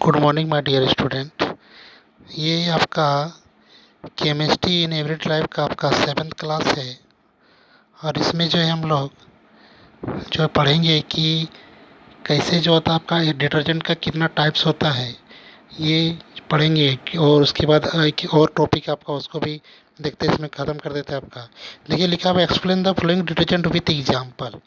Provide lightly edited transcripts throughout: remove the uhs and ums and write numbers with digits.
Good morning my dear student. ये आपका chemistry in everyday life का आपका 7th क्लास है। और इसमें जो है हम लोग जो पढ़ेंगे कि कैसे जो होता है आपका ये डिटर्जेंट का कितना टाइप्स होता है, ये पढ़ेंगे और उसके बाद एक और टॉपिक आपका उसको भी देखते इसमें ख़त्म कर देते हैं आपका। देखिए लिखा हुआ है explain the following detergent with example.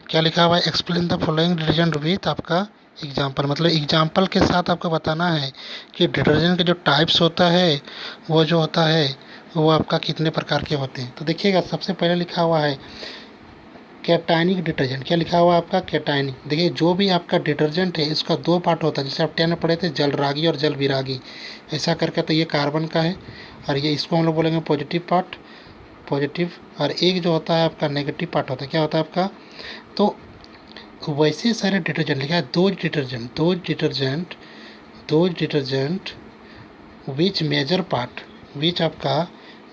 क्या लिखा हुआ है? Explain the following detergent with आपका एग्जाम्पल, मतलब एग्जाम्पल के साथ आपको बताना है कि डिटर्जेंट के जो टाइप्स होता है वो जो होता है वो आपका कितने प्रकार के होते हैं। तो देखिएगा सबसे पहले लिखा हुआ है कैटायनिक डिटर्जेंट। क्या लिखा हुआ है आपका? कैटायनिक। देखिए जो भी आपका डिटर्जेंट है इसका दो पार्ट होता है, जैसे आप 10 में पढ़े थे जल रागी और जल विरागी, ऐसा करके। तो ये कार्बन का है और ये इसको हम लोग बोलेंगे पॉजिटिव पार्ट, पॉजिटिव। और एक जो होता है आपका नेगेटिव पार्ट होता है, क्या होता है आपका? तो वैसे सारे डिटर्जेंट लिखा है दो डिटर्जेंट विच मेजर पार्ट, विच आपका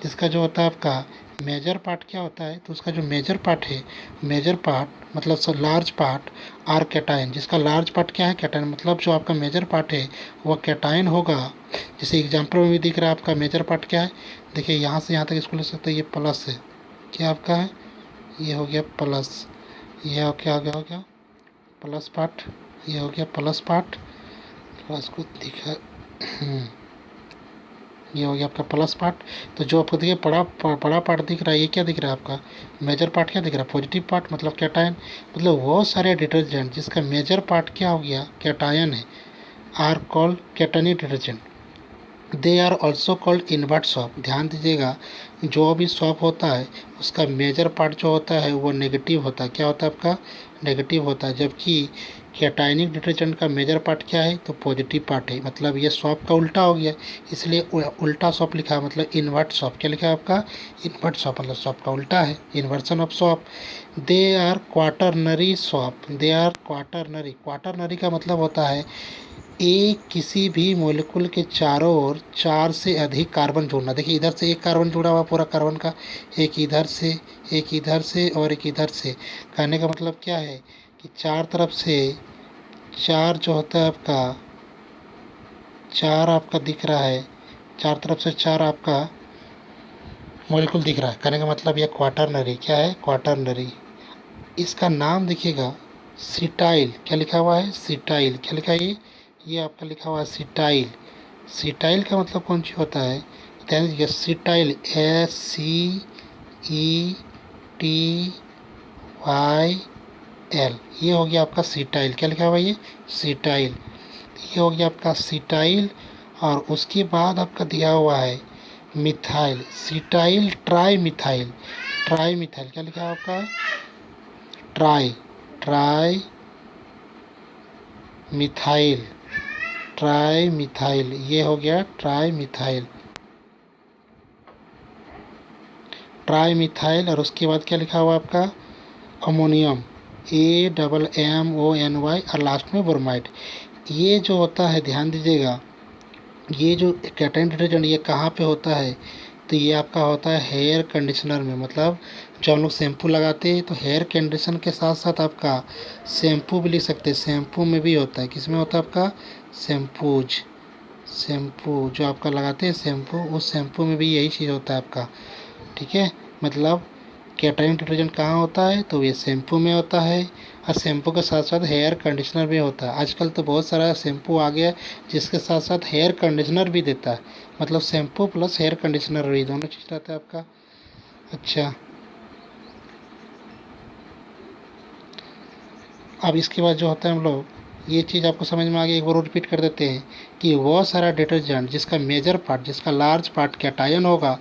जिसका जो होता है आपका मेजर पार्ट क्या होता है, तो उसका जो मेजर पार्ट है, मेजर पार्ट मतलब लार्ज पार्ट आर कैटायन, जिसका लार्ज पार्ट क्या है? कैटायन। मतलब जो आपका मेजर पार्ट है वह कैटायन होगा। जैसे एग्जाम्पल में भी दिख रहा है आपका मेजर पार्ट क्या है। देखिए यहाँ से यहाँ तक इसको ले सकते हैं, ये प्लस है, क्या आपका है? ये हो गया प्लस, ये क्या हो गया प्लस पार्ट, ये हो गया प्लस पार्ट। प्लस को दिखा ये हो गया आपका प्लस पार्ट। तो जो आपको देखिए बड़ा पार्ट दिख रहा है, ये क्या दिख रहा है आपका? मेजर पार्ट क्या दिख रहा है? पॉजिटिव पार्ट, मतलब कैटायन। मतलब वो सारे डिटर्जेंट जिसका मेजर पार्ट क्या हो गया? कैटायन है, are called cationic detergent. They are also called invert soap. ध्यान दीजिएगा, जो भी सॉप होता है उसका मेजर पार्ट जो होता है वो नेगेटिव होता है। क्या होता है आपका? नेगेटिव होता है। जबकि कैटायनिक डिटर्जेंट का मेजर पार्ट क्या है? तो पॉजिटिव पार्ट है। मतलब ये सॉप का उल्टा हो गया, इसलिए उल्टा सॉप लिखा है, मतलब इनवर्ट सॉप। क्या लिखा है आपका? इनवर्ट सॉप, मतलब सॉप का उल्टा है, inversion of soap. They are quaternary soap, they are quaternary. Quaternary का मतलब होता है एक किसी भी मॉलिक्यूल के चारों ओर 4 से अधिक कार्बन जोड़ना। देखिए इधर से एक कार्बन जुड़ा हुआ पूरा कार्बन का, एक इधर से, एक इधर से और एक इधर से। कहने का मतलब क्या है कि चार तरफ से चार जो होता है आपका, चार आपका दिख रहा है, चार तरफ से चार आपका मॉलिक्यूल दिख रहा है। कहने का मतलब यह क्वाटरनरी क्या है? क्वाटरनरी। इसका नाम देखिएगा सिटाइल। क्या लिखा हुआ है? सिटाइल। क्या लिखा है ये आपका लिखा हुआ है सिटाइल। सिटाइल का मतलब कौन सी होता है? ध्यान दीजिए, सिटाइल SCETYL, ये हो गया आपका सिटाइल। क्या लिखा हुआ है? ये सिटाइल, ये हो गया आपका सिटाइल। और उसके बाद आपका दिया हुआ है methyl, cetyl tri methyl. Tri methyl क्या लिखा है आपका? Try, tri methyl, tri methyl, ये हो गया ट्राई मिथाइल, ट्राई मिथाइल। और उसके बाद क्या लिखा हुआ आपका? अमोनियम, AMMONY, और लास्ट में ब्रोमाइड। ये जो होता है ध्यान दीजिएगा, ये जो कैटायन डिटर्जेंट ये कहाँ पे होता है? तो ये आपका होता है हेयर कंडीशनर में। मतलब जो हम लोग शैम्पू लगाते हैं तो हेयर कंडीशन के साथ साथ आपका शैम्पू भी लिख सकते हैं, शैम्पू में भी होता है। किस में होता है आपका? शैम्पूज, शैम्पू जो आपका लगाते हैं शैम्पू, उस शैम्पू में भी यही चीज़ होता है आपका। ठीक है, मतलब कैटायन डिटर्जेंट कहाँ होता है? तो ये शैम्पू में होता है, और शैम्पू के साथ साथ हेयर कंडीशनर भी होता है। आजकल तो बहुत सारा शैम्पू आ गया है जिसके साथ साथ हेयर कंडीशनर भी देता है, मतलब शैम्पू प्लस हेयर कंडीशनर भी दोनों चीज़ रहता है आपका। अच्छा, अब इसके बाद जो होता है हम लोग, ये चीज़ आपको समझ में आ गई, एक बार रिपीट कर देते हैं कि वो सारा डिटर्जेंट जिसका मेजर पार्ट, जिसका लार्ज पार्ट कैटायन होगा,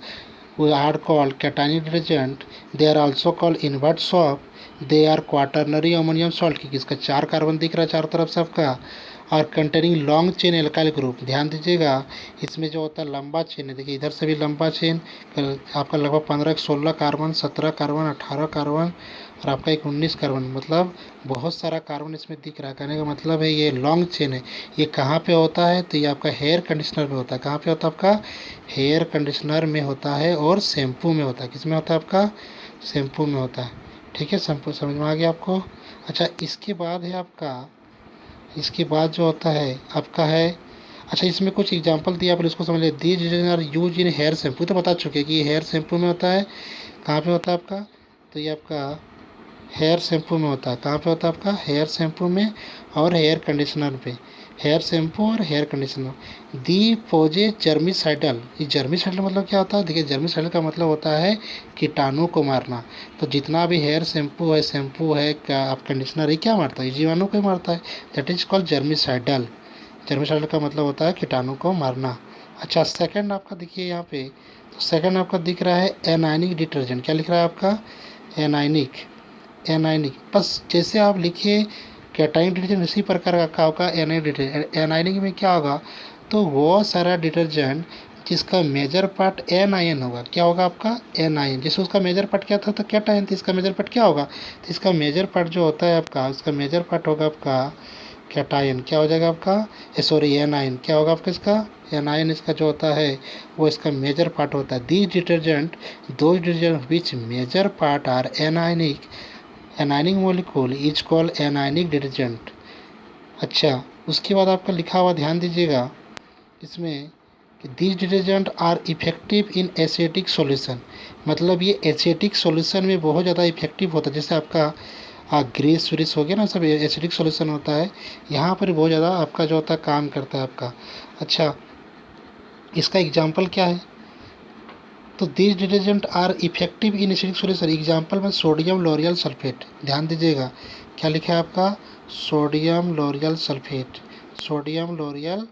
we are called cationic detergent. They are also called invert soap. They are quaternary ammonium salt, क्योंकि इसका 4 कार्बन दिख रहा है चारों तरफ से आपका। और containing long chain alkyl group. ध्यान दीजिएगा, इसमें जो होता है लंबा चेन है, देखिए इधर से भी लंबा चेन आपका लगभग 15 16 कार्बन, 17 कार्बन, 18 कार्बन, और आपका एक 19 कार्बन, मतलब बहुत सारा कार्बन इसमें दिख रहा है। कहने का मतलब है ये लॉन्ग चेन है। ये कहाँ पे होता है? तो ये आपका हेयर कंडीशनर में होता है। कहाँ पे होता है आपका? हेयर कंडीशनर में होता है, और शैम्पू में होता है। किस में होता है आपका? शैम्पू में होता है। ठीक है, शैम्पू समझ में आ गया आपको? अच्छा, इसके बाद है आपका इसके बाद जो होता है आपका है, अच्छा इसमें कुछ एग्जांपल दिया, आप इसको समझ लें। These detergent are use in hair shampoo, तो बता चुके कि ये हेयर शैम्पू में होता है। कहाँ पे होता है आपका, तो ये आपका हेयर शैम्पू में होता है। कहाँ पे होता है आपका, हेयर शैम्पू में और हेयर कंडीशनर पे। हेयर शैम्पू और हेयर कंडीशनर। दी पोजे जर्मिसाइडल, ये जर्मिसाइडल मतलब क्या होता है, देखिए जर्मिसाइडल का मतलब होता है कीटाणु को मारना। तो जितना भी हेयर शैम्पू है क्या आप कंडीशनर, ये क्या मारता है, ये जीवाणु को ही मारता है। That is called germicidal. Germicidal का मतलब होता है कीटाणु को मारना। अच्छा सेकंड आपका देखिए यहाँ पे, तो सेकंड आपका दिख रहा है एनाइनिक डिटर्जेंट। क्या लिख रहा है आपका, एनाइनिक। एनाइनिक बस जैसे आप लिखिए कैटाइन डिटर्जेंट उसी प्रकार का होगा एनाइनिक डिटर्जेंट। एनाइनिक में क्या होगा, तो वो सारा डिटर्जेंट जिसका मेजर पार्ट एन आयन होगा, क्या होगा आपका, एन आयन। जैसे उसका मेजर पार्ट क्या था, तो कैटायन, तो इसका मेजर पार्ट क्या होगा, तो इसका मेजर पार्ट जो होता है आपका, उसका मेजर पार्ट होगा आपका कैटायन। क्या हो जाएगा आपका, सॉरी एन आयन, क्या होगा आपका इसका, एन आयन इसका जो होता है वो इसका मेजर पार्ट होता है। These detergent, those detergent which major part are anionic, anionic molecule is called anionic detergent. अच्छा उसके बाद आपका लिखा हुआ ध्यान दीजिएगा इसमें कि these detergent are effective in acidic solution, मतलब ये एसिडिक सॉल्यूशन में बहुत ज़्यादा इफेक्टिव होता है। जैसे आपका ग्रीस व्रीस हो गया ना, सब एसिडिक सॉल्यूशन होता है, यहाँ पर बहुत ज़्यादा आपका जो होता है काम करता है आपका। अच्छा इसका एग्जाम्पल क्या है, तो these detergent are effective in acidic solution, example में सोडियम लोरियल सल्फेट। ध्यान दीजिएगा क्या लिखा है आपका, sodium lauryl sulphate. Sodium lauryl,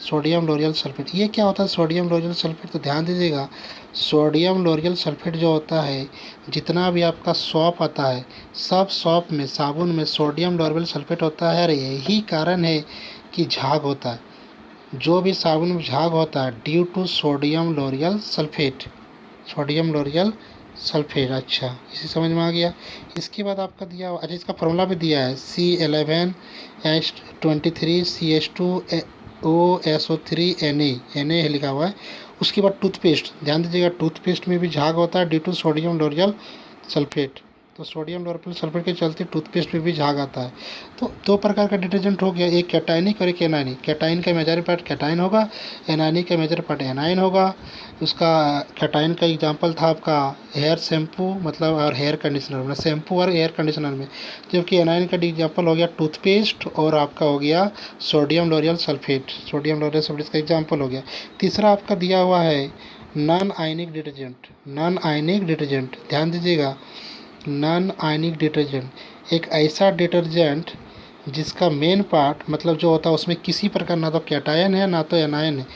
sodium lauryl sulphate, ये क्या होता है सोडियम लोरियल सल्फेट, तो ध्यान दीजिएगा सोडियम लोरियल सल्फेट जो होता है, जितना भी आपका सॉप आता है, सब सॉप में साबुन में सोडियम लोरियल सल्फेट होता है। और यही कारण है कि झाग होता है, जो भी साबुन में झाग होता है due to sodium lauryl sulphate. Sodium lauryl sulphate. अच्छा इसे समझ में आ गया। इसके बाद आपका दिया हुआ, अच्छा इसका फॉर्मूला भी दिया है C11H23CH2OSO3Na, लिखा हुआ है। उसके बाद टूथपेस्ट, ध्यान दीजिएगा टूथपेस्ट में भी झाग होता है due to sodium lauryl sulphate. तो सोडियम लोरियल सल्फेट के चलते टूथपेस्ट में भी झाग आता है। तो दो प्रकार का डिटर्जेंट हो गया, एक कैटाइनिक और एक एनाइनिक। कैटाइन का मेजर पार्ट कैटाइन होगा, एनाइनिक का मेजर पार्ट एनाइन होगा। उसका कैटाइन का एग्जांपल था आपका हेयर शैम्पू मतलब और हेयर कंडीशनर में, शैम्पू और हेयर कंडीशनर में। जबकि एनाइन का एग्जांपल हो गया टूथपेस्ट और आपका हो गया sodium lauryl sulphate. Sodium lauryl sulphate का एग्जांपल हो गया। तीसरा आपका दिया हुआ है non ionic detergent. Non ionic detergent, ध्यान दीजिएगा नॉन आयनिक डिटर्जेंट एक ऐसा डिटर्जेंट जिसका मेन पार्ट मतलब जो होता है उसमें किसी प्रकार ना तो कैटायन है ना तो एनायन है।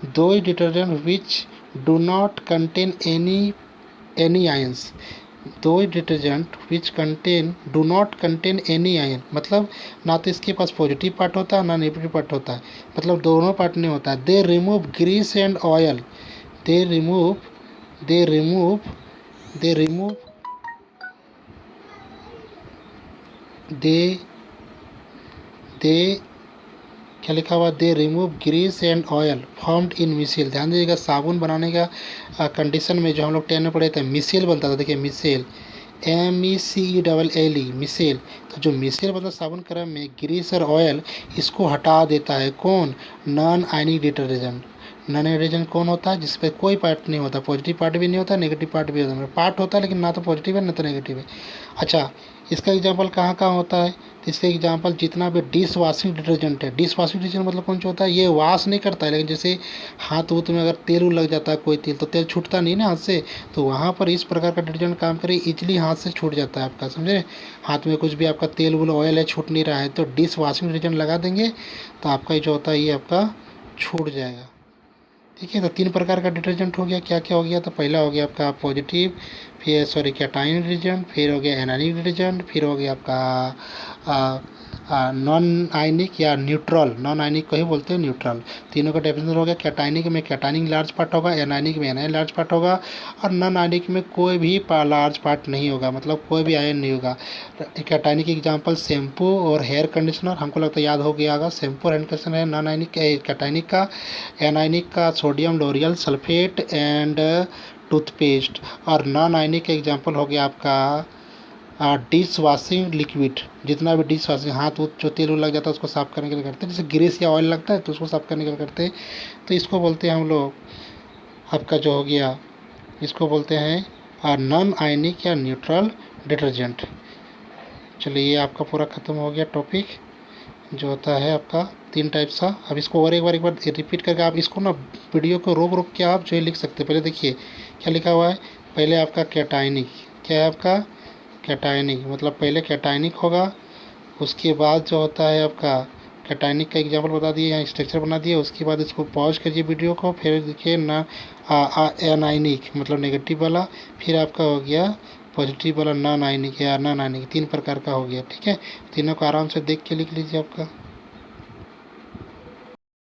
दो ही detergent which do not contain any ions. दो ही detergent which contain do not contain any ion, मतलब ना तो इसके पास पॉजिटिव पार्ट होता है ना नेगेटिव पार्ट होता है, मतलब दोनों पार्ट नहीं होता है। They remove grease and oil, they remove they remove they remove they they क्या लिखा हुआ, they remove grease and oil formed in micelle. ध्यान दीजिएगा साबुन बनाने का कंडीशन में जो हम लोग 10 में पढ़े थे मिसेल बनता था। देखिए मिसेल, MECELL मिसेल। तो जो मिसेल मतलब साबुन क्रम में ग्रीस और ऑयल इसको हटा देता है कौन, non ionic detergent. Non ionic detergent कौन होता है, जिसपे कोई पार्ट नहीं होता, पॉजिटिव पार्ट भी नहीं होता नेगेटिव पार्ट भी होता है, पार्ट होता है लेकिन ना तो पॉजिटिव है ना तो नेगेटिव है। अच्छा इसका एग्जाम्पल कहाँ कहाँ होता है, तो इसका एग्जाम्पल जितना भी डिश वॉशिंग डिटर्जेंट है। डिश वॉशिंग डिटर्जेंट मतलब कौन सा होता है, ये वॉश नहीं करता है, लेकिन जैसे हाथ वूथ में अगर तेल लग जाता है कोई तेल, तो तेल छूटता नहीं ना हाथ से, तो वहाँ पर इस प्रकार का डिटर्जेंट काम करे, इजीली हाथ से छूट जाता है आपका, समझे। हाथ में कुछ भी आपका तेल वूल ऑयल है छूट नहीं रहा है, तो डिश वॉशिंग डिटर्जेंट लगा देंगे तो आपका जो होता है ये आपका छूट जाएगा। ठीक है, तो 3 प्रकार का डिटर्जेंट हो गया। क्या क्या हो गया, तो पहला हो गया आपका पॉजिटिव, फिर सॉरी कैटाइन डिटर्जेंट, फिर हो गया एनानिक डिटर्जेंट, फिर हो गया आपका नॉन आयनिक या न्यूट्रल। नॉन आयनिक को ही बोलते हैं न्यूट्रल। तीनों का डेफिनेशन हो गया, कैटाइनिक में कैटाइनिक लार्ज पार्ट होगा, एनानिक में एनाइन लार्ज पार्ट होगा, और नॉन आयनिक में कोई भी लार्ज पार्ट नहीं होगा, मतलब कोई भी आयन नहीं होगा। कैटाइनिक एग्जाम्पल शैम्पू और हेयर कंडीशनर, हमको लगता है याद हो गया होगा। शैम्पू और हेयर कंडीशनर है नॉन आयनिक कैटाइनिक का। एनाइनिक का sodium lauryl sulphate and toothpaste. और नॉन आयनिक का एग्जाम्पल हो गया आपका डिश वॉशिंग लिक्विड, जितना भी डिश वॉशिंग हाथ उथ जो तेल लग जाता है उसको साफ़ करने के लिए करते हैं, जैसे ग्रीस या ऑयल लगता है तो उसको साफ़ करने के लिए करते हैं। तो इसको बोलते हैं हम लोग आपका जो हो गया, इसको बोलते हैं नॉन आयनिक या न्यूट्रल डिटर्जेंट। चलिए ये आपका पूरा ख़त्म हो गया टॉपिक जो होता है आपका 3 टाइप सा। अब इसको और एक बार रिपीट करके आप इसको ना वीडियो को रोक रोक के आप जो है लिख सकते हैं। पहले देखिए क्या लिखा हुआ है, पहले आपका कैटायनिक, क्या है आपका कैटायनिक, मतलब पहले कैटायनिक होगा, उसके बाद जो होता है आपका कैटायनिक का एग्जाम्पल बता दिए, यहाँ स्ट्रक्चर बना दिए। उसके बाद इसको पॉज करिए वीडियो को, फिर देखिए ना एनायनिक मतलब नेगेटिव वाला, फिर आपका हो गया पॉजिटिव वाला नॉन आयनिक या नॉन आयनिक, 3 प्रकार का हो गया। ठीक है, तीनों को आराम से देख के लिख लीजिए आपका।